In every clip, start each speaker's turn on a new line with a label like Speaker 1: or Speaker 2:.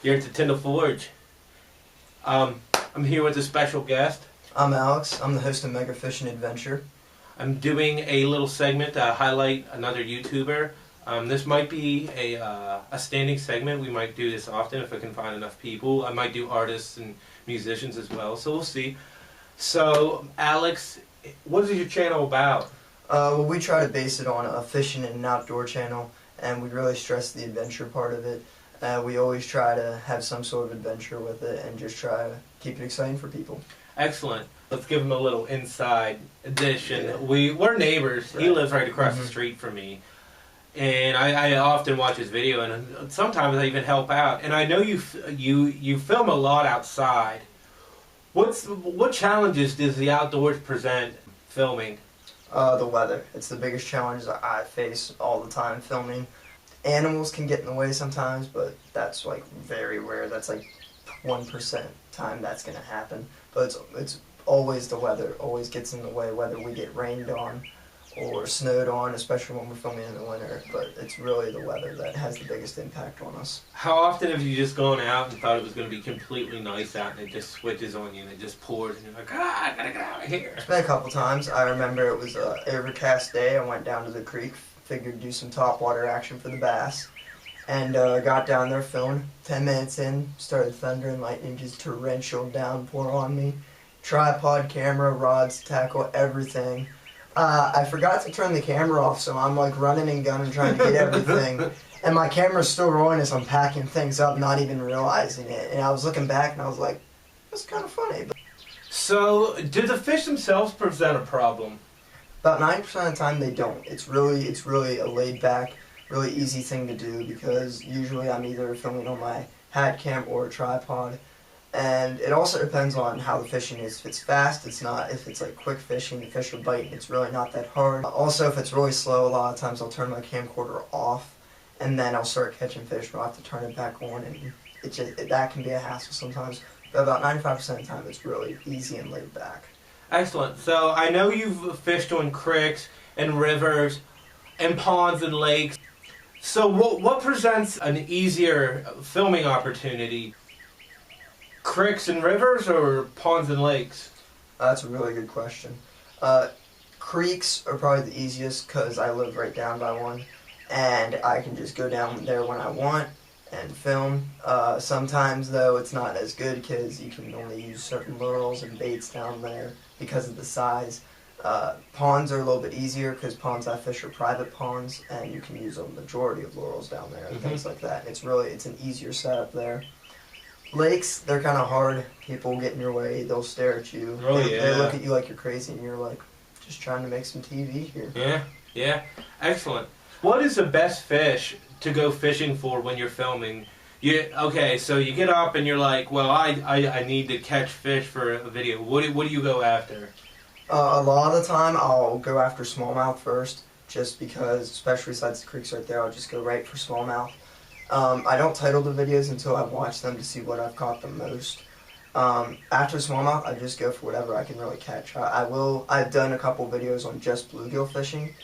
Speaker 1: Here at the Tyndall Forge. I'm here with a special guest.
Speaker 2: I'm Alex. I'm the host of Mega Fishing Adventure.
Speaker 1: I'm doing a little segment to highlight another YouTuber. This might be a standing segment. We might do this often if I can find enough people. I might do artists and musicians as well, so we'll see. So, Alex, what is your channel about?
Speaker 2: Well, we try to base it on a fishing and outdoor channel, and we really stress the adventure part of it. We always try to have some sort of adventure with it and just try to keep it exciting for people.
Speaker 1: Excellent. Let's give him a little inside edition.
Speaker 2: Yeah.
Speaker 1: We're neighbors.
Speaker 2: Right.
Speaker 1: He lives right across the street from me. And I often watch his video, and sometimes I even help out. And I know you film a lot outside. What challenges does the outdoors present filming?
Speaker 2: The weather. It's the biggest challenge that I face all the time filming. Animals can get in the way sometimes, but that's like very rare. That's like 1% time that's going to happen. But it's always the weather. Always gets in the way, whether we get rained on or snowed on, especially when we're filming in the winter. But it's really the weather that has the biggest impact on us.
Speaker 1: How often have you just gone out and thought it was going to be completely nice out, and it just switches on you and it just pours, and you're like, I gotta get out of here?
Speaker 2: It's been a couple times. I remember it was an overcast day. I went down to the creek, figured do some topwater action for the bass, and got down there, filmed. 10 minutes in, started thunder and lightning, just torrential downpour on me. Tripod, camera, rods, tackle, everything. I forgot to turn the camera off, so I'm like running and gunning trying to get everything. And my camera's still rolling as I'm packing things up, not even realizing it. And I was looking back and I was like, that's kind of funny.
Speaker 1: So, do the fish themselves present a problem?
Speaker 2: About 90% of the time they don't. It's really a laid back, really easy thing to do, because usually I'm either filming on my hat cam or a tripod. And it also depends on how the fishing is. If it's fast, it's not. If it's like quick fishing, the fish are biting, it's really not that hard. Also, if it's really slow, a lot of times I'll turn my camcorder off, and then I'll start catching fish, and I'll have to turn it back on, and that can be a hassle sometimes. But about 95% of the time, it's really easy and laid back.
Speaker 1: Excellent. So I know you've fished on creeks and rivers and ponds and lakes. So what presents an easier filming opportunity? Creeks and rivers or ponds and lakes?
Speaker 2: That's a really good question. Creeks are probably the easiest because I live right down by one, and I can just go down there when I want and film. Sometimes though it's not as good because you can only use certain lures and baits down there because of the size. Ponds are a little bit easier because ponds I fish are private ponds, and you can use a majority of lures down there and things like that. And it's an easier setup there. Lakes, they're kind of hard. People get in your way. They'll stare at you.
Speaker 1: Oh,
Speaker 2: They look at you like you're crazy, and you're like, just trying to make some TV here.
Speaker 1: Yeah. Excellent. What is the best fish to go fishing for when you're filming? Okay, so you get up and you're like, well, I need to catch fish for a video. What do you go after?
Speaker 2: A lot of the time, I'll go after smallmouth first, just because, especially besides the creeks right there, I'll just go right for smallmouth. I don't title the videos until I've watched them to see what I've caught the most. After smallmouth, I just go for whatever I can really catch. I've done a couple videos on just bluegill fishing,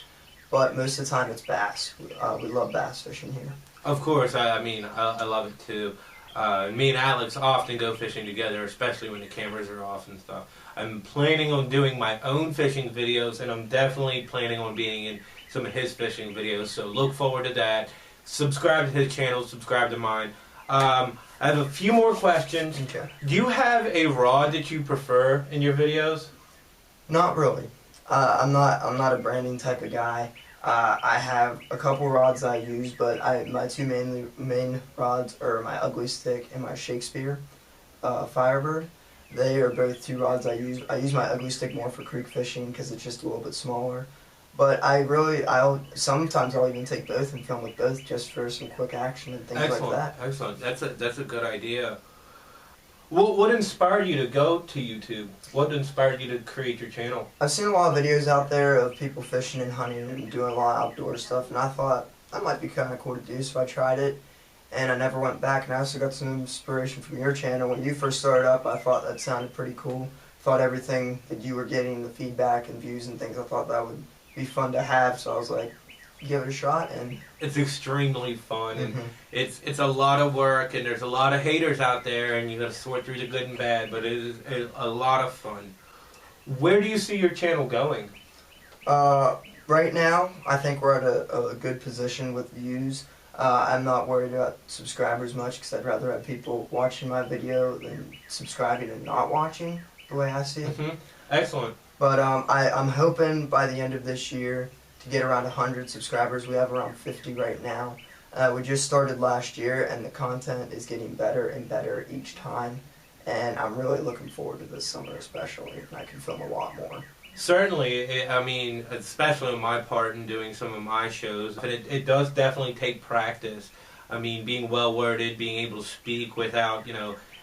Speaker 2: but most of the time it's bass. We love bass fishing here.
Speaker 1: Of course, I mean, I love it too. Me and Alex often go fishing together, especially when the cameras are off and stuff. I'm planning on doing my own fishing videos, and I'm definitely planning on being in some of his fishing videos, so look forward to that. Subscribe to his channel, subscribe to mine. I have a few more questions.
Speaker 2: Okay.
Speaker 1: Do you have a rod that you prefer in your videos?
Speaker 2: Not really. I'm not a branding type of guy. I have a couple rods I use, but my two main rods are my Ugly Stick and my Shakespeare Firebird. They are both two rods I use. I use my Ugly Stick more for creek fishing because it's just a little bit smaller. But sometimes I'll even take both and film with both just for some quick action and things like that.
Speaker 1: Excellent. That's a good idea. What inspired you to go to YouTube? What inspired you to create your channel?
Speaker 2: I've seen a lot of videos out there of people fishing and hunting and doing a lot of outdoor stuff, and I thought that might be kind of cool to do, so I tried it, and I never went back. And I also got some inspiration from your channel. When you first started up, I thought that sounded pretty cool. Thought everything that you were getting, the feedback and views and things, I thought that would be fun to have, so I was like, give it a shot. And
Speaker 1: it's extremely fun, and it's a lot of work, and there's a lot of haters out there, and you got to sort through the good and bad. But it is a lot of fun. Where do you see your channel going?
Speaker 2: Right now, I think we're at a good position with views. I'm not worried about subscribers much because I'd rather have people watching my video than subscribing and not watching, the way I see it.
Speaker 1: Excellent.
Speaker 2: But I'm hoping by the end of this year to get around 100 subscribers. We have around 50 right now. We just started last year, and the content is getting better and better each time. And I'm really looking forward to this summer especially, and I can film a lot more.
Speaker 1: Certainly, I mean, especially on my part in doing some of my shows, but it does definitely take practice. I mean, being well-worded, being able to speak without,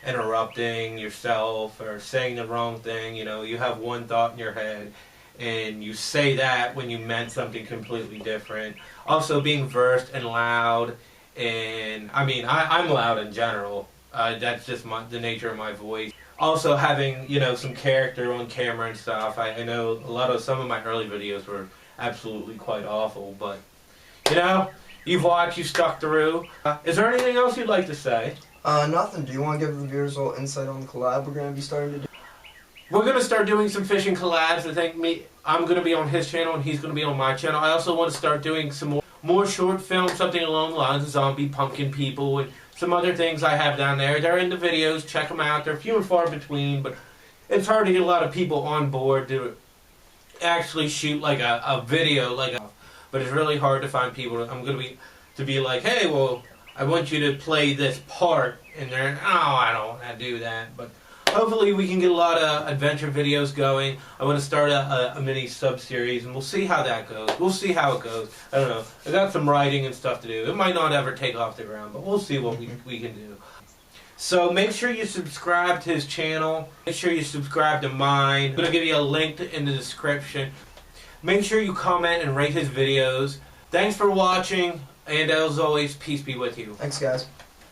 Speaker 1: interrupting yourself or saying the wrong thing. You have one thought in your head, and you say that when you meant something completely different. Also, being versed and loud, and, I mean, I'm loud in general. That's just the nature of my voice. Also having, some character on camera and stuff. I know some of my early videos were absolutely quite awful, but, you've watched, you've stuck through. Is there anything else you'd like to say?
Speaker 2: Nothing. Do you want to give the viewers a little insight on the collab we're going to be starting to do?
Speaker 1: We're going to start doing some fishing collabs. I think I'm going to be on his channel and he's going to be on my channel. I also want to start doing some more short films, something along the lines of zombie pumpkin people and some other things I have down there. They're in the videos. Check them out. They're few and far between, but it's hard to get a lot of people on board to actually shoot like a video, but it's really hard to find people. I'm going to be like, hey, well, I want you to play this part, and they're, I don't want to do that, but hopefully we can get a lot of adventure videos going. I want to start a mini sub-series, and we'll see how that goes. We'll see how it goes. I don't know. I got some writing and stuff to do. It might not ever take off the ground, but we'll see what we can do. So make sure you subscribe to his channel. Make sure you subscribe to mine. I'm going to give you a link in the description. Make sure you comment and rate his videos. Thanks for watching, and as always, peace be with you.
Speaker 2: Thanks, guys.